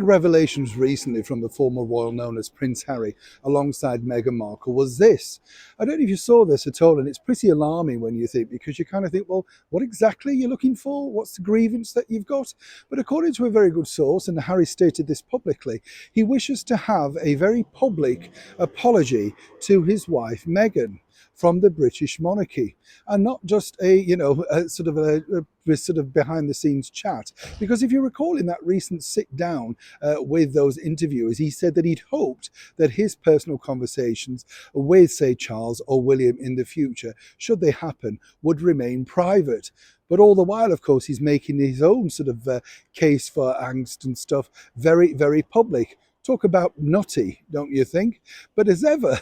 revelations recently from the former royal known as Prince Harry alongside Meghan Markle was this. I don't know if you saw this at all, and it's pretty alarming when you think, because you kind of think, well, what exactly are you looking for? What's the grievance that you've got? But according to a very good source, and Harry stated this publicly, he wishes to have a very public apology to his wife Meghan from the British monarchy, and not just a sort of behind the scenes chat. Because if you recall, in that recent sit down with those interviewers, he said that he'd hoped that his personal conversations with, say, Charles or William in the future, should they happen, would remain private. But all the while, of course, he's making his own sort of case for angst and stuff very, very public. Talk about nutty, don't you think? But as ever,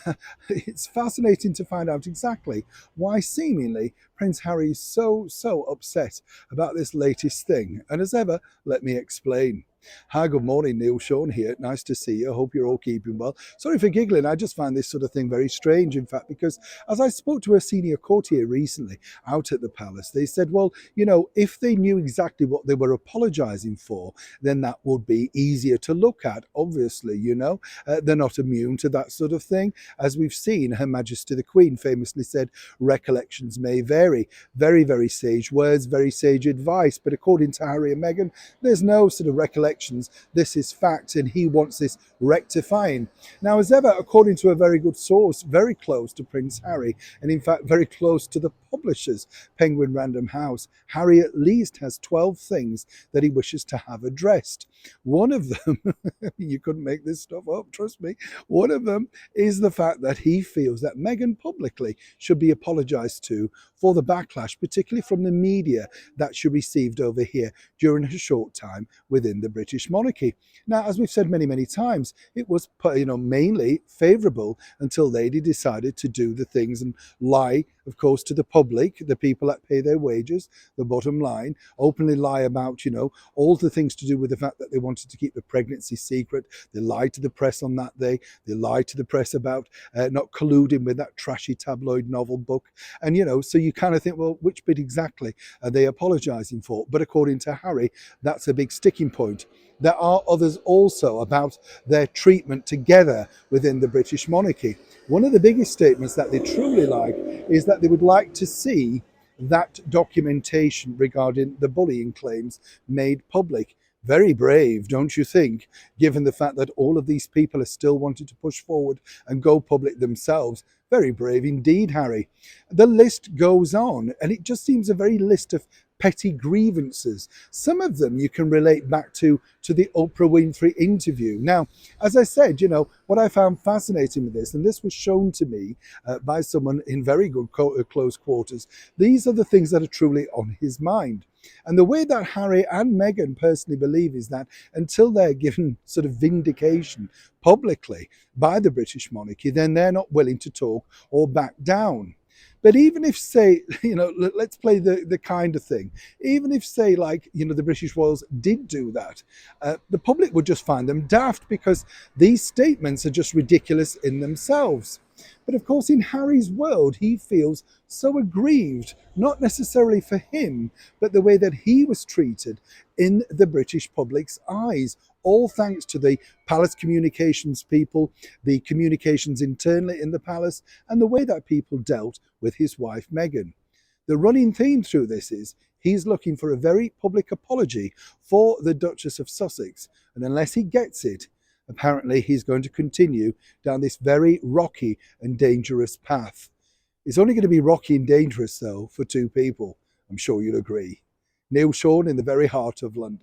it's fascinating to find out exactly why seemingly Prince Harry is so upset about this latest thing. And as ever, let me explain. Hi, good morning, Neil Sean here. Nice to see you. I hope you're all keeping well. Sorry for giggling. I just find this sort of thing very strange, in fact, because as I spoke to a senior courtier recently out at the palace, they said, well, if they knew exactly what they were apologising for, then that would be easier to look at, obviously, They're not immune to that sort of thing. As we've seen, Her Majesty the Queen famously said, recollections may vary. Very, very sage words, very sage advice. But according to Harry and Meghan, there's no sort of recollection. This is fact, and he wants this rectifying. Now, as ever, according to a very good source, very close to Prince Harry, and in fact very close to the publishers, Penguin Random House, Harry at least has 12 things that he wishes to have addressed. One of them, you couldn't make this stuff up, trust me, one of them is the fact that he feels that Meghan publicly should be apologised to for the backlash, particularly from the media, that she received over here during her short time within the British monarchy. Now, as we've said many, many times, it was mainly favourable until Lady decided to do the things and lie, of course, to the public, the people that pay their wages, the bottom line, openly lie about, all the things to do with the fact that they wanted to keep the pregnancy secret. They lied to the press on that day. They lied to the press about not colluding with that trashy tabloid novel book. And, so you kind of think, well, which bit exactly are they apologising for? But according to Harry, that's a big sticking point. There are others also about their treatment together within the British monarchy. One of the biggest statements that they truly like is that they would like to see that documentation regarding the bullying claims made public. Very brave, don't you think, given the fact that all of these people are still wanting to push forward and go public themselves. Very brave indeed, Harry. The list goes on, and it just seems a very list of petty grievances. Some of them you can relate back to the Oprah Winfrey interview. Now, as I said, what I found fascinating with this, and this was shown to me by someone in very good close quarters, these are the things that are truly on his mind. And the way that Harry and Meghan personally believe is that until they're given sort of vindication publicly by the British monarchy, then they're not willing to talk or back down. But even if, say, let's play the kind of thing, even if, say, the British royals did do that, the public would just find them daft, because these statements are just ridiculous in themselves. But of course, in Harry's world, he feels so aggrieved, not necessarily for him, but the way that he was treated in the British public's eyes, all thanks to the palace communications people, the communications internally in the palace, and the way that people dealt with his wife, Meghan. The running theme through this is he's looking for a very public apology for the Duchess of Sussex, and unless he gets it, apparently he's going to continue down this very rocky and dangerous path. It's only going to be rocky and dangerous, though, for two people. I'm sure you'll agree. Neil Sean in the very heart of London.